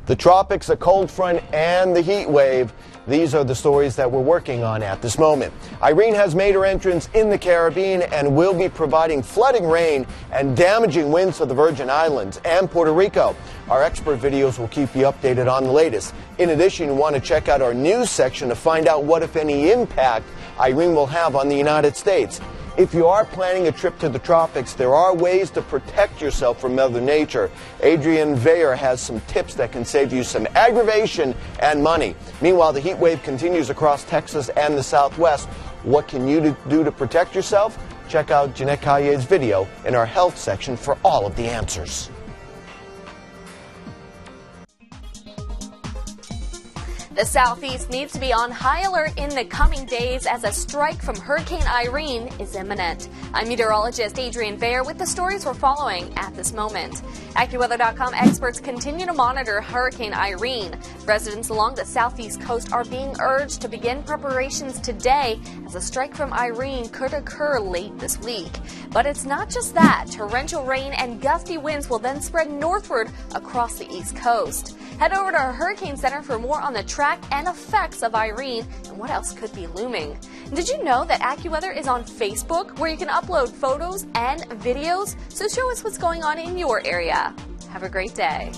The tropics, a cold front, and the heat wave. These are the stories that we're working on at this moment. Irene has made her entrance in the Caribbean and will be providing flooding rain and damaging winds to the Virgin Islands and Puerto Rico. Our expert videos will keep you updated on the latest. In addition, you want to check out our news section to find out what, if any, impact Irene will have on the United States. If you are planning a trip to the tropics, there are ways to protect yourself from Mother Nature. Adrienne Veyer has some tips that can save you some aggravation and money. Meanwhile, the heat wave continues across Texas and the Southwest. What can you do to protect yourself? Check out Jeanette Collier's video in our health section for all of the answers. The Southeast needs to be on high alert in the coming days as a strike from Hurricane Irene is imminent. I'm meteorologist Adrienne Veyer with the stories we're following at this moment. AccuWeather.com experts continue to monitor Hurricane Irene. Residents along the southeast coast are being urged to begin preparations today as a strike from Irene could occur late this week. But it's not just that. Torrential rain and gusty winds will then spread northward across the east coast. Head over to our Hurricane Center for more on the track and effects of Irene and what else could be looming. Did you know that AccuWeather is on Facebook, where you can upload photos and videos? So show us what's going on in your area. Have a great day.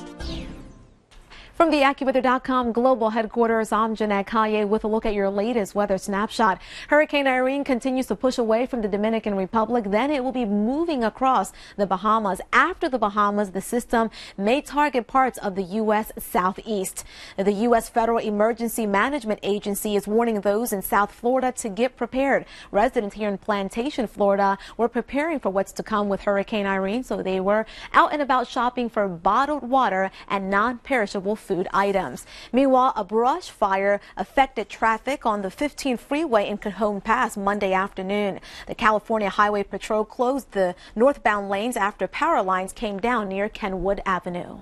From the AccuWeather.com global headquarters, I'm Jeanette Collier with a look at your latest weather snapshot. Hurricane Irene continues to push away from the Dominican Republic. Then it will be moving across the Bahamas. After the Bahamas, the system may target parts of the U.S. southeast. The U.S. Federal Emergency Management Agency is warning those in South Florida to get prepared. Residents here in Plantation, Florida, were preparing for what's to come with Hurricane Irene, so they were out and about shopping for bottled water and non-perishable food items. Meanwhile, a brush fire affected traffic on the 15 freeway in Cajon Pass Monday afternoon. The California Highway Patrol closed the northbound lanes after power lines came down near Kenwood Avenue.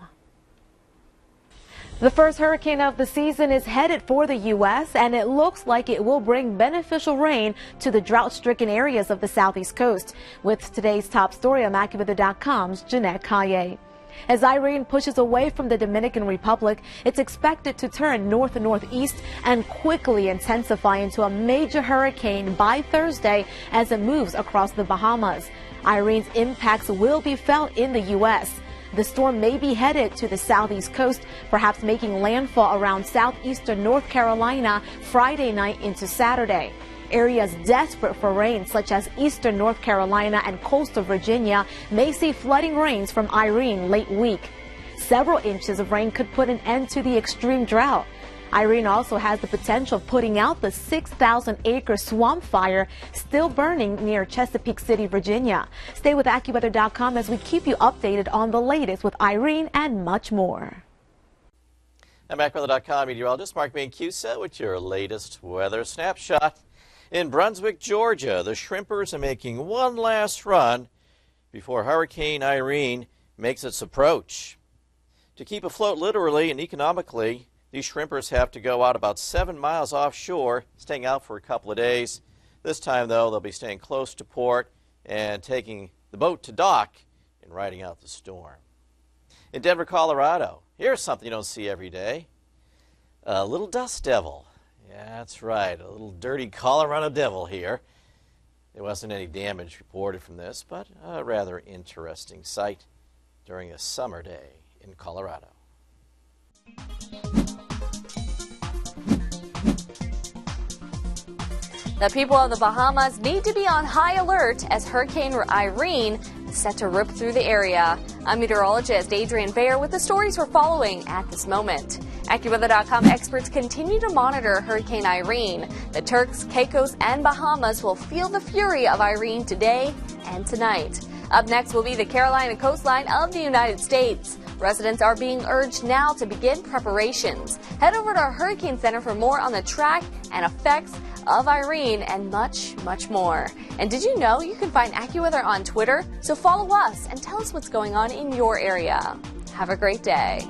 The first hurricane of the season is headed for the U.S., and it looks like it will bring beneficial rain to the drought-stricken areas of the southeast coast. With today's top story on AccuWeather.com's Jeanette Collier. As Irene pushes away from the Dominican Republic, it's expected to turn north-northeast and quickly intensify into a major hurricane by Thursday as it moves across the Bahamas. Irene's impacts will be felt in the U.S. The storm may be headed to the southeast coast, perhaps making landfall around southeastern North Carolina Friday night into Saturday. Areas desperate for rain, such as eastern North Carolina and coastal Virginia, may see flooding rains from Irene late week. Several inches of rain could put an end to the extreme drought. Irene also has the potential of putting out the 6,000-acre swamp fire still burning near Chesapeake City, Virginia. Stay with AccuWeather.com as we keep you updated on the latest with Irene and much more. I'm AccuWeather.com meteorologist Mark Mancusa with your latest weather snapshot. In Brunswick, Georgia, the shrimpers are making one last run before Hurricane Irene makes its approach. To keep afloat literally and economically, these shrimpers have to go out about 7 miles offshore, staying out for a couple of days. This time, though, they'll be staying close to port and taking the boat to dock and riding out the storm. In Denver, Colorado, here's something you don't see every day. A little dust devil. Yeah, that's right, a little dirty Colorado devil here. There wasn't any damage reported from this, but a rather interesting sight during a summer day in Colorado. The people of the Bahamas need to be on high alert as Hurricane Irene is set to rip through the area. I'm meteorologist Adrienne Veyer with the stories we're following at this moment. AccuWeather.com experts continue to monitor Hurricane Irene. The Turks, Caicos, and Bahamas will feel the fury of Irene today and tonight. Up next will be the Carolina coastline of the United States. Residents are being urged now to begin preparations. Head over to our Hurricane Center for more on the track and effects of Irene and much, much more. And did you know you can find AccuWeather on Twitter? So follow us and tell us what's going on in your area. Have a great day.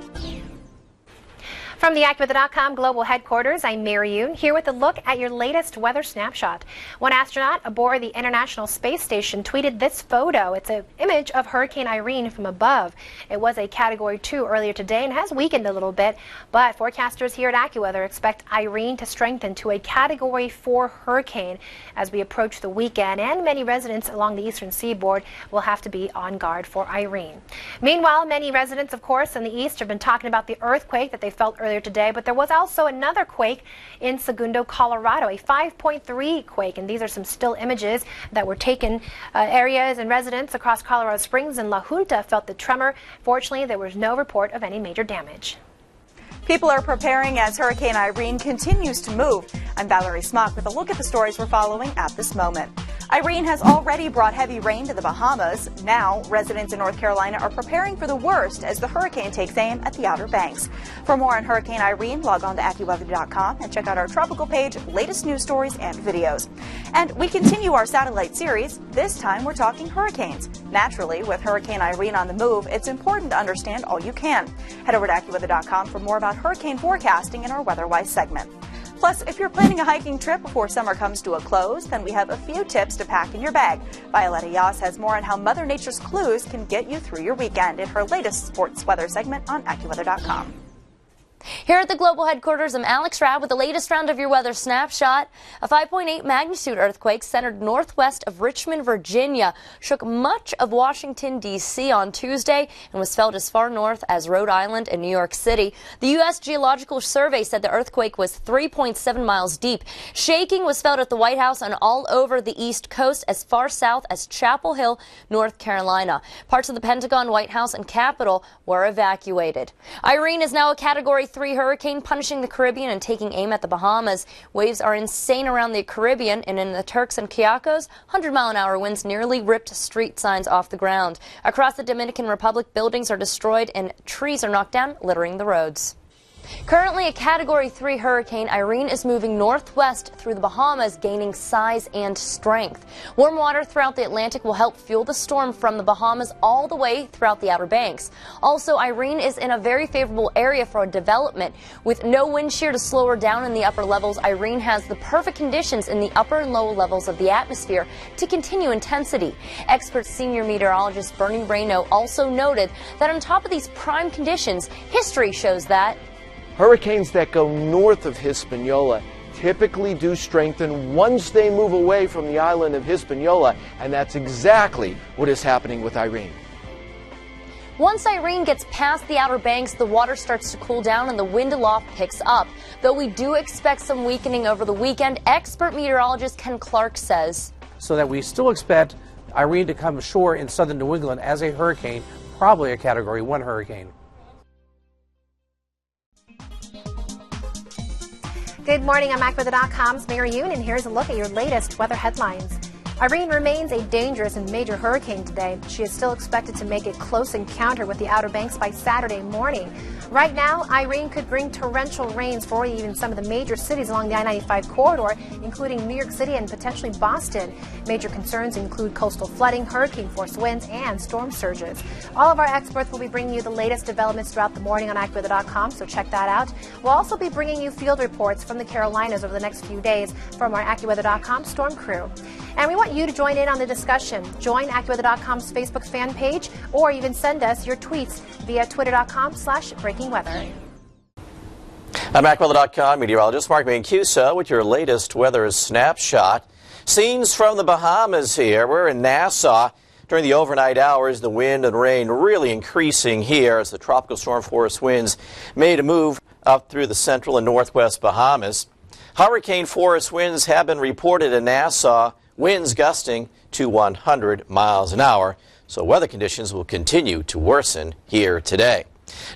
From the AccuWeather.com global headquarters, I'm Mary Yoon, here with a look at your latest weather snapshot. One astronaut aboard the International Space Station tweeted this photo. It's an image of Hurricane Irene from above. It was a Category 2 earlier today and has weakened a little bit, but forecasters here at AccuWeather expect Irene to strengthen to a Category 4 hurricane as we approach the weekend, and many residents along the eastern seaboard will have to be on guard for Irene. Meanwhile, many residents, of course, in the east have been talking about the earthquake that they felt earlier today, but there was also another quake in Segundo, Colorado, a 5.3 quake, and these are some still images that were taken. Areas and residents across Colorado Springs and La Junta felt the tremor. Fortunately, there was no report of any major damage. People are preparing as Hurricane Irene continues to move. I'm Valerie Smock with a look at the stories we're following at this moment. Irene has already brought heavy rain to the Bahamas. Now, residents in North Carolina are preparing for the worst as the hurricane takes aim at the Outer Banks. For more on Hurricane Irene, log on to AccuWeather.com and check out our tropical page, latest news stories and videos. And we continue our satellite series. This time we're talking hurricanes. Naturally, with Hurricane Irene on the move, it's important to understand all you can. Head over to AccuWeather.com for more about hurricane forecasting in our WeatherWise segment. Plus, if you're planning a hiking trip before summer comes to a close, then we have a few tips to pack in your bag. Violetta Yas has more on how Mother Nature's clues can get you through your weekend in her latest sports weather segment on AccuWeather.com. Here at the global headquarters, I'm Alex Rabb with the latest round of your weather snapshot. A 5.8 magnitude earthquake centered northwest of Richmond, Virginia, shook much of Washington, D.C. on Tuesday and was felt as far north as Rhode Island and New York City. The U.S. Geological Survey said the earthquake was 3.7 miles deep. Shaking was felt at the White House and all over the East Coast as far south as Chapel Hill, North Carolina. Parts of the Pentagon, White House, and Capitol were evacuated. Irene is now a Category 3 hurricane punishing the Caribbean and taking aim at the Bahamas. Waves are insane around the Caribbean, and in the Turks and Caicos, 100-mile-an-hour winds nearly ripped street signs off the ground. Across the Dominican Republic, buildings are destroyed and trees are knocked down, littering the roads. Currently a Category 3 hurricane, Irene is moving northwest through the Bahamas, gaining size and strength. Warm water throughout the Atlantic will help fuel the storm from the Bahamas all the way throughout the Outer Banks. Also, Irene is in a very favorable area for development. With no wind shear to slow her down in the upper levels, Irene has the perfect conditions in the upper and lower levels of the atmosphere to continue intensity. Expert senior meteorologist Bernie Rayno also noted that on top of these prime conditions, history shows that hurricanes that go north of Hispaniola typically do strengthen once they move away from the island of Hispaniola, and that's exactly what is happening with Irene. Once Irene gets past the Outer Banks, the water starts to cool down and the wind aloft picks up. Though we do expect some weakening over the weekend, expert meteorologist Ken Clark says. So that we still expect Irene to come ashore in southern New England as a hurricane, probably a Category 1 hurricane. Good morning, I'm AccuWeather.com's Mary Yoon, and here's a look at your latest weather headlines. Irene remains a dangerous and major hurricane today. She is still expected to make a close encounter with the Outer Banks by Saturday morning. Right now, Irene could bring torrential rains for even some of the major cities along the I-95 corridor, including New York City and potentially Boston. Major concerns include coastal flooding, hurricane-force winds, and storm surges. All of our experts will be bringing you the latest developments throughout the morning on AccuWeather.com, so check that out. We'll also be bringing you field reports from the Carolinas over the next few days from our AccuWeather.com storm crew. And we want you to join in on the discussion. Join AccuWeather.com's Facebook fan page, or even send us your tweets via Twitter.com/breakingweather. I'm AccuWeather.com meteorologist Mark Mancuso with your latest weather snapshot. Scenes from the Bahamas here. We're in Nassau. During the overnight hours, the wind and rain really increasing here as the tropical storm force winds made a move up through the central and northwest Bahamas. Hurricane force winds have been reported in Nassau, winds gusting to 100 miles an hour. So weather conditions will continue to worsen here today.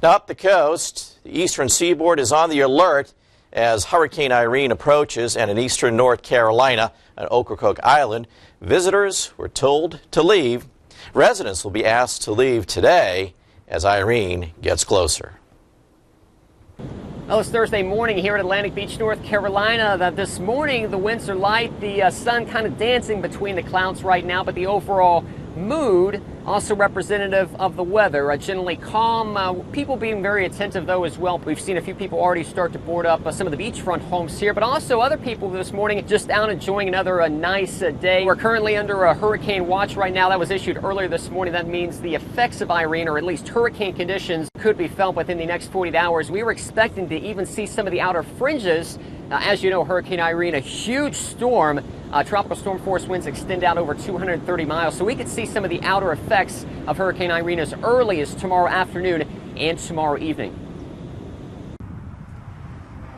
Now up the coast, the eastern seaboard is on the alert as Hurricane Irene approaches, and in eastern North Carolina on Ocracoke Island, visitors were told to leave. Residents will be asked to leave today as Irene gets closer. Well, it's Thursday morning here at Atlantic Beach, North Carolina. This morning, the winds are light, the sun kind of dancing between the clouds right now, but the overall mood Also representative of the weather, generally calm. People being very attentive, though, as well. We've seen a few people already start to board up some of the beachfront homes here, but also other people this morning just out enjoying another nice day. We're currently under a hurricane watch right now. That was issued earlier this morning. That means the effects of Irene, or at least hurricane conditions, could be felt within the next 48 hours. We were expecting to even see some of the outer fringes. As you know, Hurricane Irene, a huge storm. Tropical storm force winds extend out over 230 miles, so we could see some of the outer effects of Hurricane Irene as early as tomorrow afternoon and tomorrow evening.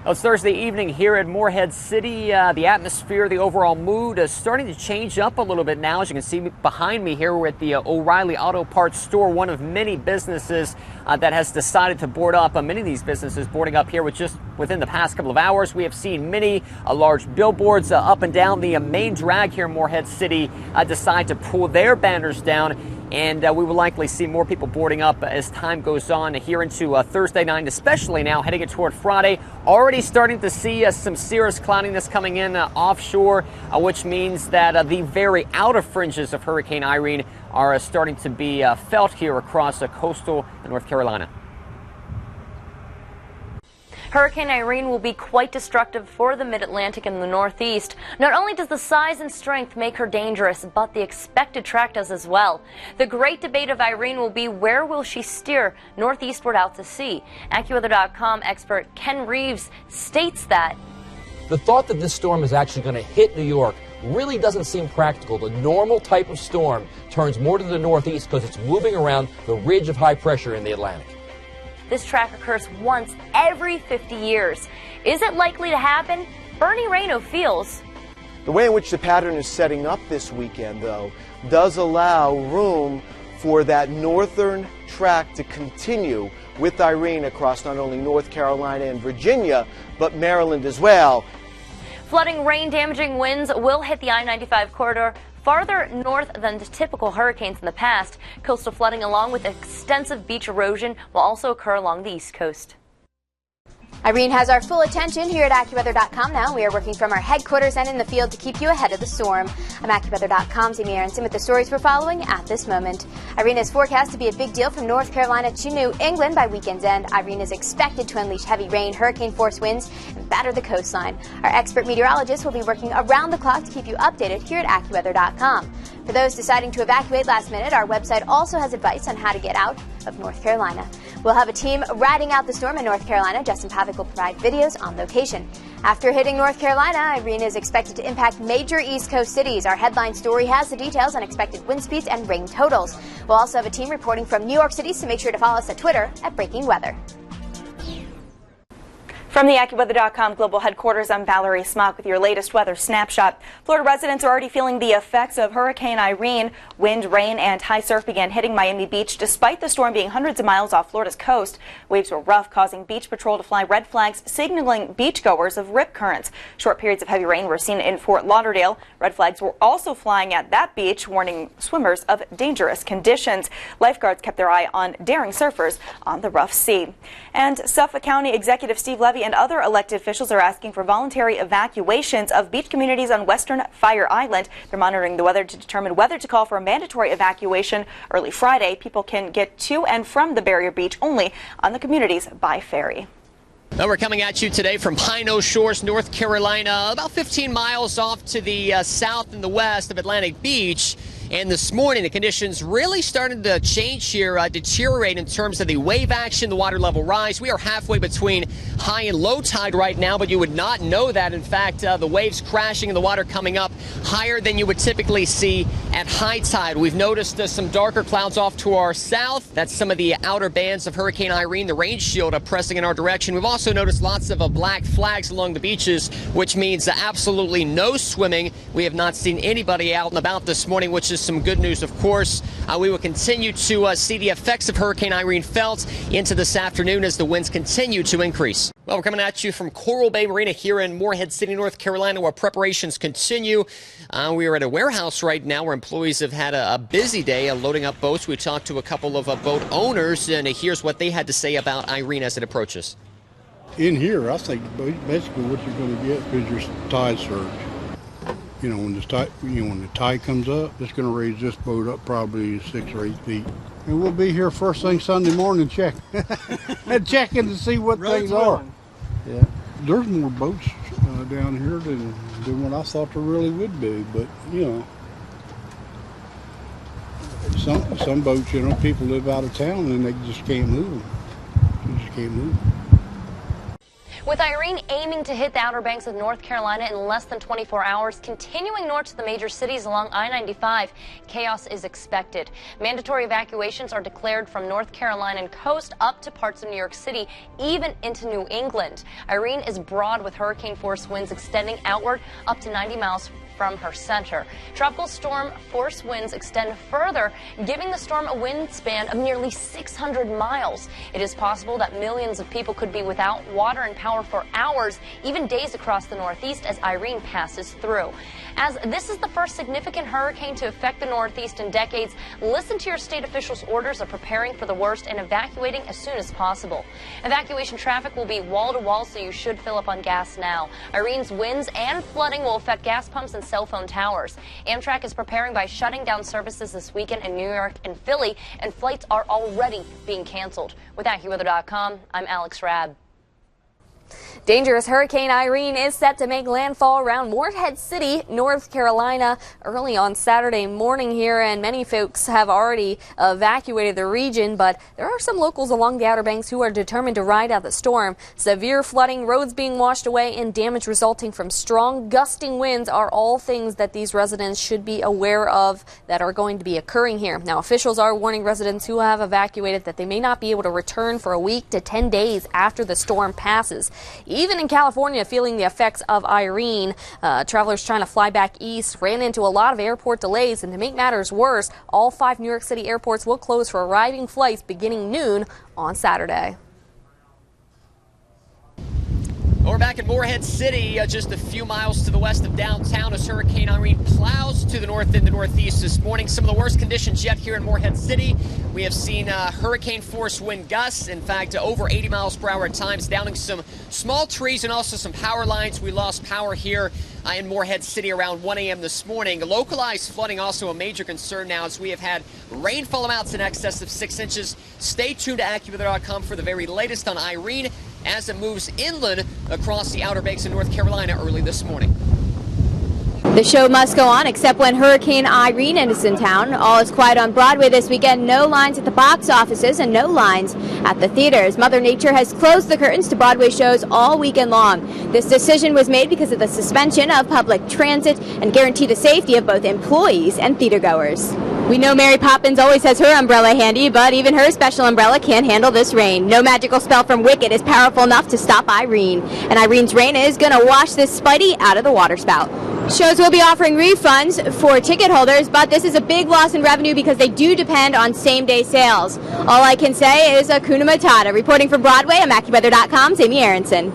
Well, it's Thursday evening here at Morehead City. The atmosphere, the overall mood is starting to change up a little bit now. As you can see behind me here, we're at the O'Reilly Auto Parts store, one of many businesses that has decided to board up. Many of these businesses boarding up here within the past couple of hours. We have seen many large billboards up and down the main drag here in Morehead City decide to pull their banners down. And we will likely see more people boarding up as time goes on here into Thursday night, especially now heading it toward Friday. Already starting to see some cirrus cloudiness coming in offshore, which means that the very outer fringes of Hurricane Irene are starting to be felt here across coastal North Carolina. Hurricane Irene will be quite destructive for the mid-Atlantic and the Northeast. Not only does the size and strength make her dangerous, but the expected track does as well. The great debate of Irene will be, where will she steer northeastward out to sea? AccuWeather.com expert Ken Reeves states that the thought that this storm is actually going to hit New York really doesn't seem practical. The normal type of storm turns more to the northeast because it's moving around the ridge of high pressure in the Atlantic. This track occurs once every 50 years. Is it likely to happen? Bernie Rayno feels. The way in which the pattern is setting up this weekend, though, does allow room for that northern track to continue with Irene across not only North Carolina and Virginia, but Maryland as well. Flooding, rain-damaging winds will hit the I-95 corridor farther north than the typical hurricanes in the past. Coastal flooding along with extensive beach erosion will also occur along the East Coast. Irene has our full attention here at AccuWeather.com now. We are working from our headquarters and in the field to keep you ahead of the storm. I'm AccuWeather.com's Amy Aronson with the stories we're following at this moment. Irene is forecast to be a big deal from North Carolina to New England by weekend's end. Irene is expected to unleash heavy rain, hurricane-force winds, and batter the coastline. Our expert meteorologist will be working around the clock to keep you updated here at AccuWeather.com. For those deciding to evacuate last minute, our website also has advice on how to get out of North Carolina. We'll have a team riding out the storm in North Carolina. Justin Pavick will provide videos on location. After hitting North Carolina, Irene is expected to impact major East Coast cities. Our headline story has the details on expected wind speeds and rain totals. We'll also have a team reporting from New York City, so make sure to follow us at Twitter at Breaking Weather. From the AccuWeather.com global headquarters, I'm Valerie Smock with your latest weather snapshot. Florida residents are already feeling the effects of Hurricane Irene. Wind, rain, and high surf began hitting Miami Beach despite the storm being hundreds of miles off Florida's coast. Waves were rough, causing Beach Patrol to fly red flags, signaling beachgoers of rip currents. Short periods of heavy rain were seen in Fort Lauderdale. Red flags were also flying at that beach, warning swimmers of dangerous conditions. Lifeguards kept their eye on daring surfers on the rough sea. And Suffolk County Executive Steve Levy and other elected officials are asking for voluntary evacuations of beach communities on western Fire Island. They're monitoring the weather to determine whether to call for a mandatory evacuation early Friday. People can get to and from the barrier beach only on the communities by ferry. Now we're coming at you today from Pino Shores, North Carolina, about 15 miles off to the south and the west of Atlantic Beach. And this morning, the conditions really started to change here, deteriorate in terms of the wave action, the water level rise. We are halfway between high and low tide right now, but you would not know that. In fact, the waves crashing and the water coming up higher than you would typically see at high tide. We've noticed some darker clouds off to our south. That's some of the outer bands of Hurricane Irene, the rain shield pressing in our direction. We've also noticed lots of black flags along the beaches, which means absolutely no swimming. We have not seen anybody out and about this morning, which is some good news, of course. We will continue to see the effects of Hurricane Irene felt into this afternoon as the winds continue to increase. Well, we're coming at you from Coral Bay Marina here in Morehead City, North Carolina, where preparations continue. We are at a warehouse right now where employees have had a busy day loading up boats. We talked to a couple of boat owners, and here's what they had to say about Irene as it approaches. In here, I think basically what you're going to get is your tide surge. You know, when the tide comes up, it's going to raise this boat up probably 6 or 8 feet. And we'll be here first thing Sunday morning checking to see what things are. Yeah, there's more boats down here than what I thought there really would be. But you know, some boats, you know, people live out of town and they just can't move them. They just can't move them. With Irene aiming to hit the Outer Banks of North Carolina in less than 24 hours, continuing north to the major cities along I-95, chaos is expected. Mandatory evacuations are declared from North Carolina and coast up to parts of New York City, even into New England. Irene is broad with hurricane-force winds extending outward up to 90 miles from her center. Tropical storm force winds extend further, giving the storm a wind span of nearly 600 miles. It is possible that millions of people could be without water and power for hours, even days across the Northeast as Irene passes through. As this is the first significant hurricane to affect the Northeast in decades, listen to your state officials' orders of preparing for the worst and evacuating as soon as possible. Evacuation traffic will be wall-to-wall, so you should fill up on gas now. Irene's winds and flooding will affect gas pumps and cell phone towers. Amtrak is preparing by shutting down services this weekend in New York and Philly, and flights are already being canceled. With AccuWeather.com, I'm Alex Rabb. Dangerous Hurricane Irene is set to make landfall around Morehead City, North Carolina, early on Saturday morning here, and many folks have already evacuated the region, but there are some locals along the Outer Banks who are determined to ride out the storm. Severe flooding, roads being washed away, and damage resulting from strong gusting winds are all things that these residents should be aware of that are going to be occurring here. Now, officials are warning residents who have evacuated that they may not be able to return for a week to 10 days after the storm passes. Even in California, feeling the effects of Irene, travelers trying to fly back east ran into a lot of airport delays, and to make matters worse, all 5 New York City airports will close for arriving flights beginning noon on Saturday. We're back in Morehead City, just a few miles to the west of downtown as Hurricane Irene plows to the north and the northeast this morning. Some of the worst conditions yet here in Morehead City. We have seen hurricane-force wind gusts, in fact, over 80 miles per hour at times, downing some small trees and also some power lines. We lost power here in Morehead City around 1 a.m. this morning. Localized flooding also a major concern now as we have had rainfall amounts in excess of 6 inches. Stay tuned to AccuWeather.com for the very latest on Irene as it moves inland across the Outer Banks of North Carolina early this morning. The show must go on except when Hurricane Irene is in town. All is quiet on Broadway this weekend. No lines at the box offices and no lines at the theaters. Mother Nature has closed the curtains to Broadway shows all weekend long. This decision was made because of the suspension of public transit and guarantee the safety of both employees and theatergoers. We know Mary Poppins always has her umbrella handy, but even her special umbrella can't handle this rain. No magical spell from Wicked is powerful enough to stop Irene. And Irene's rain is going to wash this Spidey out of the waterspout. Shows will be offering refunds for ticket holders, but this is a big loss in revenue because they do depend on same-day sales. All I can say is Hakuna Matata. Reporting from Broadway, I'm AccuWeather.com's Amy Aronson.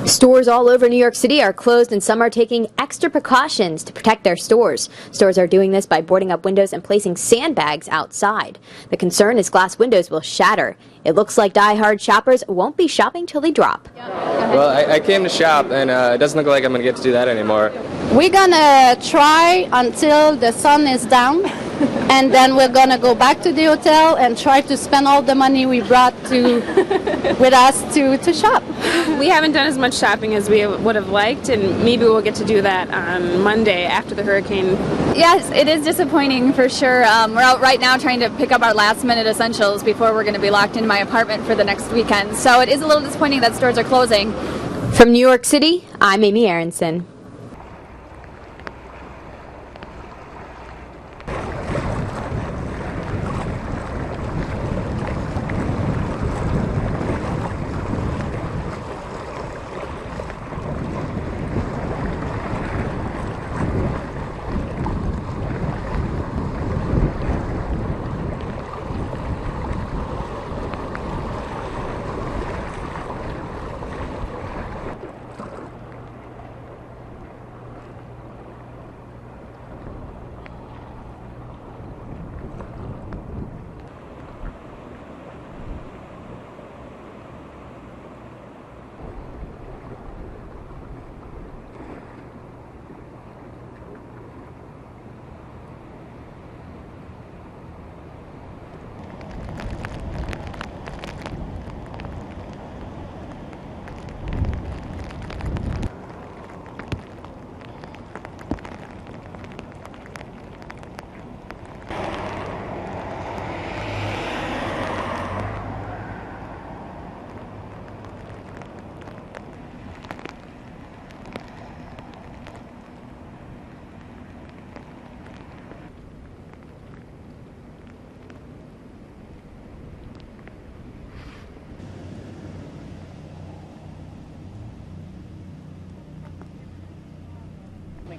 Stores all over New York City are closed, and some are taking extra precautions to protect their stores. Stores are doing this by boarding up windows and placing sandbags outside. The concern is glass windows will shatter. It looks like die-hard shoppers won't be shopping till they drop. Well, I came to shop, and it doesn't look like I'm going to get to do that anymore. We're going to try until the sun is down, and then we're going to go back to the hotel and try to spend all the money we brought with us to shop. We haven't done as much shopping as we would have liked, and maybe we'll get to do that on Monday after the hurricane. Yes, it is disappointing for sure. We're out right now trying to pick up our last-minute essentials before we're going to be locked into my apartment for the next weekend. So it is a little disappointing that stores are closing. From New York City, I'm Amy Aronson.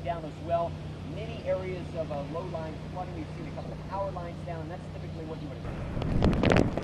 down as well. Many areas of low lines flooding. We've seen a couple of power lines down. That's typically what you would expect.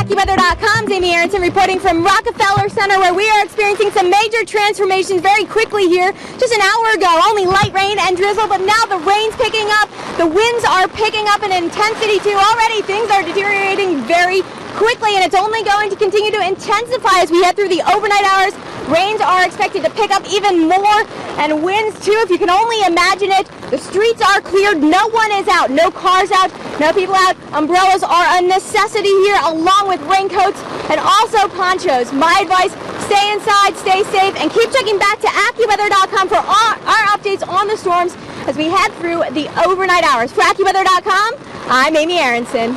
AccuWeather.com's Amy Aronson reporting from Rockefeller Center, where we are experiencing some major transformations very quickly here. Just an hour ago, only light rain and drizzle, but now the rain's picking up, the winds are picking up in intensity too. Already things are deteriorating very quickly, and it's only going to continue to intensify as we head through the overnight hours. Rains are expected to pick up even more, and winds too, if you can only imagine it. The streets are cleared, no one is out, no cars out, no people out. Umbrellas are a necessity here, along with raincoats and also ponchos. My advice, stay inside, stay safe, and keep checking back to AccuWeather.com for our updates on the storms as we head through the overnight hours. For AccuWeather.com, I'm Amy Aronson.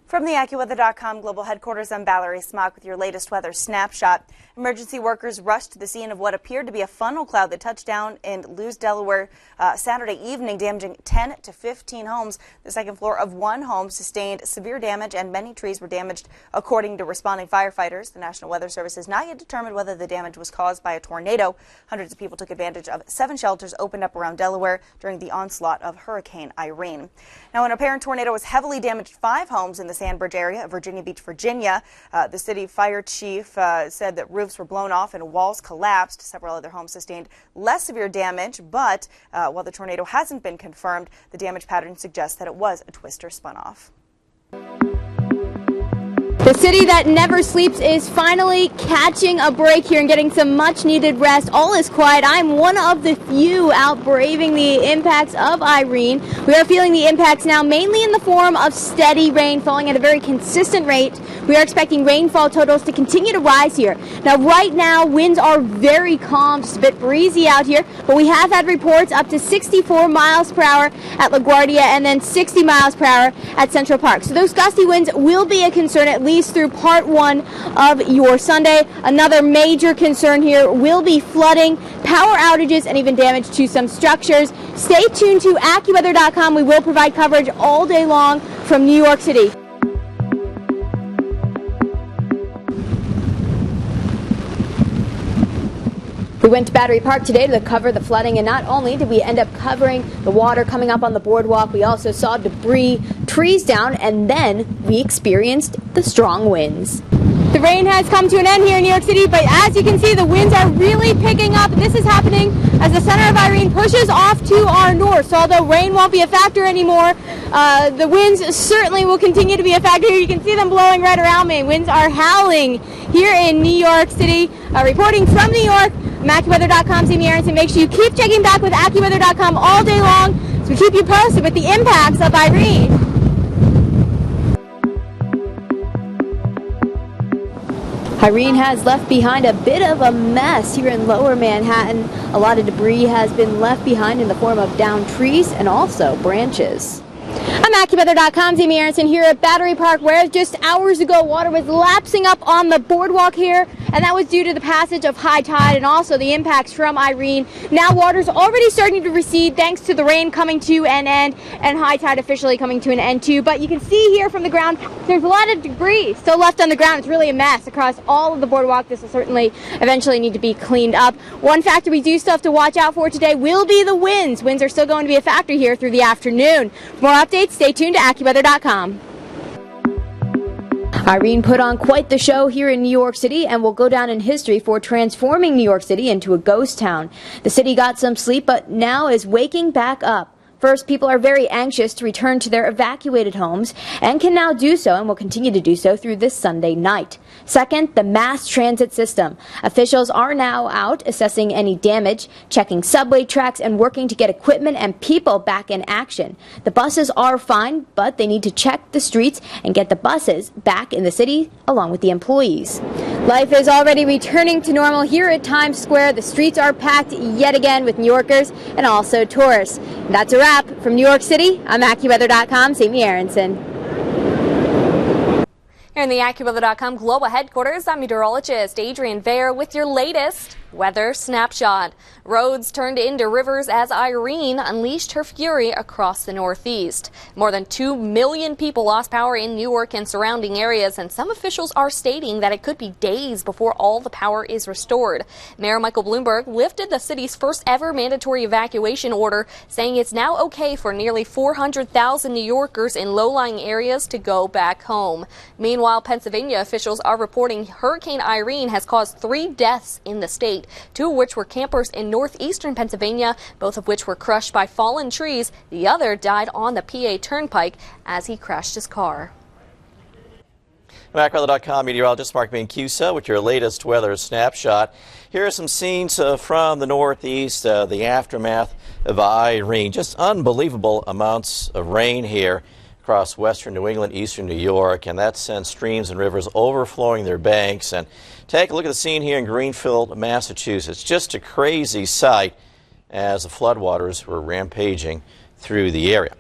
From the AccuWeather.com global headquarters, I'm Valerie Smock with your latest weather snapshot. Emergency workers rushed to the scene of what appeared to be a funnel cloud that touched down in Lewes, Delaware Saturday evening, damaging 10 to 15 homes. The second floor of one home sustained severe damage and many trees were damaged, according to responding firefighters. The National Weather Service has not yet determined whether the damage was caused by a tornado. Hundreds of people took advantage of 7 shelters opened up around Delaware during the onslaught of Hurricane Irene. Now, an apparent tornado has heavily damaged 5 homes in the Sandbridge area of Virginia Beach, Virginia. The city fire chief said that roofs were blown off and walls collapsed. Several other homes sustained less severe damage, but while the tornado hasn't been confirmed, the damage pattern suggests that it was a twister spun off. The city that never sleeps is finally catching a break here and getting some much needed rest. All is quiet. I'm one of the few out braving the impacts of Irene. We are feeling the impacts now mainly in the form of steady rain falling at a very consistent rate. We are expecting rainfall totals to continue to rise here. Now, right now, winds are very calm, just a bit breezy out here, but we have had reports up to 64 miles per hour at LaGuardia and then 60 miles per hour at Central Park. So those gusty winds will be a concern at least through part one of your Sunday. Another major concern here will be flooding, power outages, and even damage to some structures. Stay tuned to AccuWeather.com. We will provide coverage all day long from New York City. We went to Battery Park today to cover the flooding, and not only did we end up covering the water coming up on the boardwalk, we also saw debris, trees down, and then we experienced the strong winds. The rain has come to an end here in New York City, but as you can see, the winds are really picking up. This is happening as the center of Irene pushes off to our north. So although rain won't be a factor anymore, the winds certainly will continue to be a factor. You can see them blowing right around me. Winds are howling here in New York City. Reporting from New York, I'm AccuWeather.com's Amy Aronson. Make sure you keep checking back with AccuWeather.com all day long so we keep you posted with the impacts of Irene. Irene has left behind a bit of a mess here in lower Manhattan. A lot of debris has been left behind in the form of downed trees and also branches. I'm AccuWeather.com's Amy Aronson here at Battery Park, where just hours ago water was lapsing up on the boardwalk here, and that was due to the passage of high tide and also the impacts from Irene. Now water's already starting to recede thanks to the rain coming to an end and high tide officially coming to an end too. But you can see here from the ground there's a lot of debris still left on the ground. It's really a mess across all of the boardwalk. This will certainly eventually need to be cleaned up. One factor we do still have to watch out for today will be the winds. Winds are still going to be a factor here through the afternoon. For more updates, stay tuned to AccuWeather.com. Irene put on quite the show here in New York City and will go down in history for transforming New York City into a ghost town. The city got some sleep, but now is waking back up. First, people are very anxious to return to their evacuated homes and can now do so and will continue to do so through this Sunday night. Second, the mass transit system. Officials are now out assessing any damage, checking subway tracks, and working to get equipment and people back in action. The buses are fine, but they need to check the streets and get the buses back in the city along with the employees. Life is already returning to normal here at Times Square. The streets are packed yet again with New Yorkers and also tourists. And that's a wrap. From New York City, I'm AccuWeather.com's Amy Aronson. Here in the AccuWeather.com global headquarters, I'm meteorologist Adrian Vair with your latest weather snapshot. Roads turned into rivers as Irene unleashed her fury across the Northeast. More than 2 million people lost power in Newark and surrounding areas, and some officials are stating that it could be days before all the power is restored. Mayor Michael Bloomberg lifted the city's first ever mandatory evacuation order, saying it's now okay for nearly 400,000 New Yorkers in low-lying areas to go back home. Meanwhile, Pennsylvania officials are reporting Hurricane Irene has caused 3 deaths in the state, 2 of which were campers in northeastern Pennsylvania, both of which were crushed by fallen trees. The other died on the PA Turnpike as he crashed his car. AccuWeather.com meteorologist Mark Mancusa with your latest weather snapshot. Here are some scenes from the Northeast, the aftermath of Irene. Just unbelievable amounts of rain here across western New England, eastern New York, and that sent streams and rivers overflowing their banks. And take a look at the scene here in Greenfield, Massachusetts. Just a crazy sight as the floodwaters were rampaging through the area.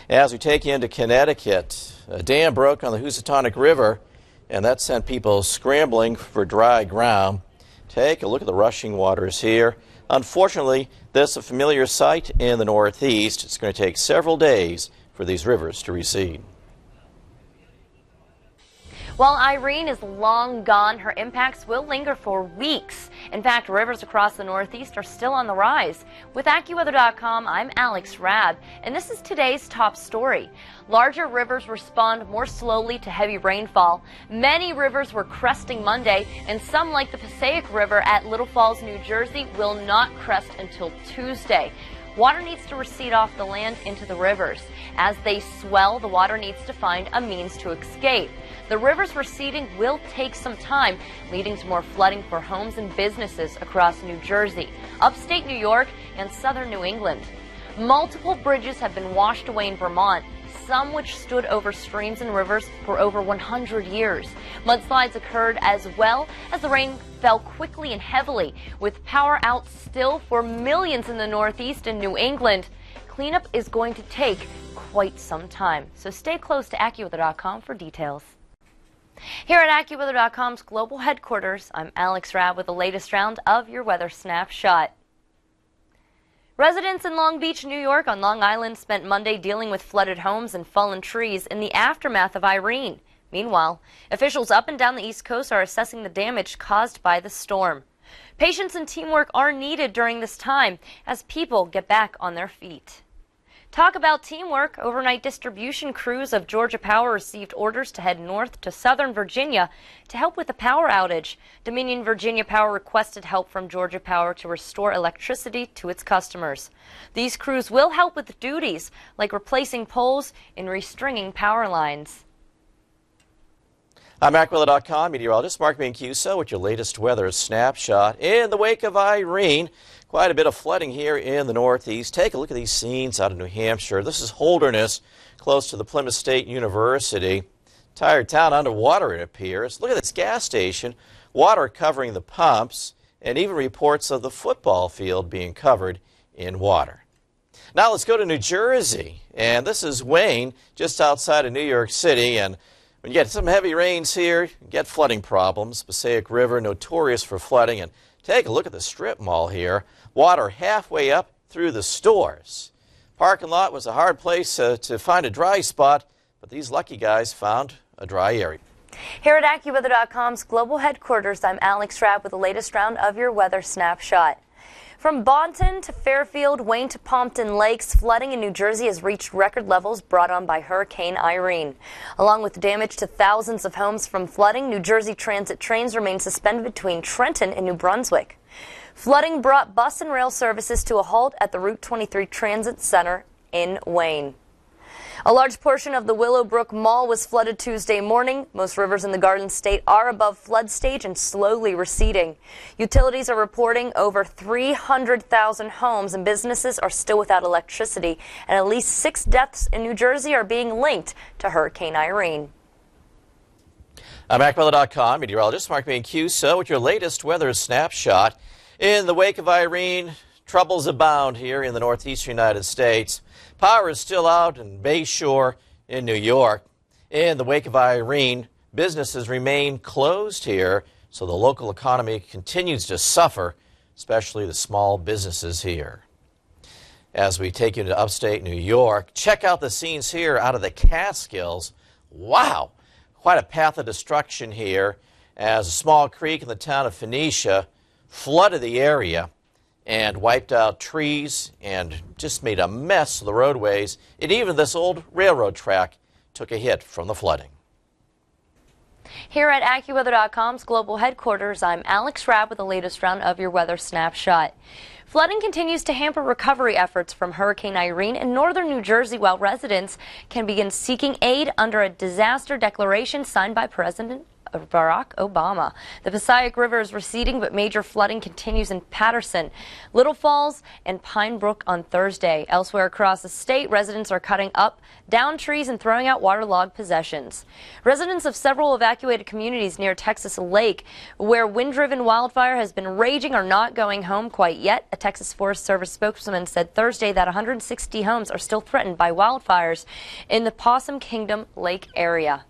As we take you into Connecticut, a dam broke on the Housatonic River, and that sent people scrambling for dry ground. Take a look at the rushing waters here. Unfortunately, this is a familiar sight in the Northeast. It's going to take several days for these rivers to recede. While Irene is long gone, her impacts will linger for weeks. In fact, rivers across the Northeast are still on the rise. With AccuWeather.com, I'm Alex Rabb, and this is today's top story. Larger rivers respond more slowly to heavy rainfall. Many rivers were cresting Monday, and some, like the Passaic River at Little Falls, New Jersey, will not crest until Tuesday. Water needs to recede off the land into the rivers. As they swell, the water needs to find a means to escape. The rivers receding will take some time, leading to more flooding for homes and businesses across New Jersey, upstate New York, and southern New England. Multiple bridges have been washed away in Vermont, some which stood over streams and rivers for over 100 years. Mudslides occurred as well as the rain fell quickly and heavily, with power out still for millions in the Northeast and New England. Cleanup is going to take quite some time, so stay close to AccuWeather.com for details. Here at AccuWeather.com's global headquarters, I'm Alex Rabb with the latest round of your weather snapshot. Residents in Long Beach, New York on Long Island spent Monday dealing with flooded homes and fallen trees in the aftermath of Irene. Meanwhile, officials up and down the East Coast are assessing the damage caused by the storm. Patience and teamwork are needed during this time as people get back on their feet. Talk about teamwork. Overnight distribution crews of Georgia Power received orders to head north to southern Virginia to help with the power outage. Dominion Virginia Power requested help from Georgia Power to restore electricity to its customers. These crews will help with duties like replacing poles and restringing power lines. I'm AccuWeather.com meteorologist Mark Mancuso with your latest weather snapshot. In the wake of Irene, quite a bit of flooding here in the Northeast. Take a look at these scenes out of New Hampshire. This is Holderness, close to the Plymouth State University. Entire town underwater, it appears. Look at this gas station, water covering the pumps, and even reports of the football field being covered in water. Now let's go to New Jersey, and this is Wayne, just outside of New York City, and when you get some heavy rains here, you get flooding problems. Passaic River, notorious for flooding. And take a look at the strip mall here. Water halfway up through the stores. Parking lot was a hard place to find a dry spot, but these lucky guys found a dry area. Here at AccuWeather.com's global headquarters, I'm Alex Rabb with the latest round of your weather snapshot. From Bonton to Fairfield, Wayne to Pompton Lakes, flooding in New Jersey has reached record levels brought on by Hurricane Irene. Along with damage to thousands of homes from flooding, New Jersey Transit trains remain suspended between Trenton and New Brunswick. Flooding brought bus and rail services to a halt at the Route 23 Transit Center in Wayne. A large portion of the Willowbrook Mall was flooded Tuesday morning. Most rivers in the Garden State are above flood stage and slowly receding. Utilities are reporting over 300,000 homes and businesses are still without electricity, and at least 6 deaths in New Jersey are being linked to Hurricane Irene. I'm AccuWeather.com meteorologist Mark Mancuso with your latest weather snapshot. In the wake of Irene, troubles abound here in the northeastern United States. Power is still out in Bayshore in New York. In the wake of Irene, businesses remain closed here, so the local economy continues to suffer, especially the small businesses here. As we take you to upstate New York, check out the scenes here out of the Catskills. Wow, quite a path of destruction here as a small creek in the town of Phoenicia flooded the area and wiped out trees and just made a mess of the roadways. And even this old railroad track took a hit from the flooding. Here at AccuWeather.com's global headquarters, I'm Alex Rabb with the latest round of your weather snapshot. Flooding continues to hamper recovery efforts from Hurricane Irene in northern New Jersey, while residents can begin seeking aid under a disaster declaration signed by President Barack Obama. The Passaic River is receding, but major flooding continues in Patterson, Little Falls, and Pine Brook on Thursday. Elsewhere across the state, residents are cutting up, down trees and throwing out waterlogged possessions. Residents of several evacuated communities near Texas Lake, where wind-driven wildfire has been raging, are not going home quite yet. A Texas Forest Service spokesman said Thursday that 160 homes are still threatened by wildfires in the Possum Kingdom Lake area.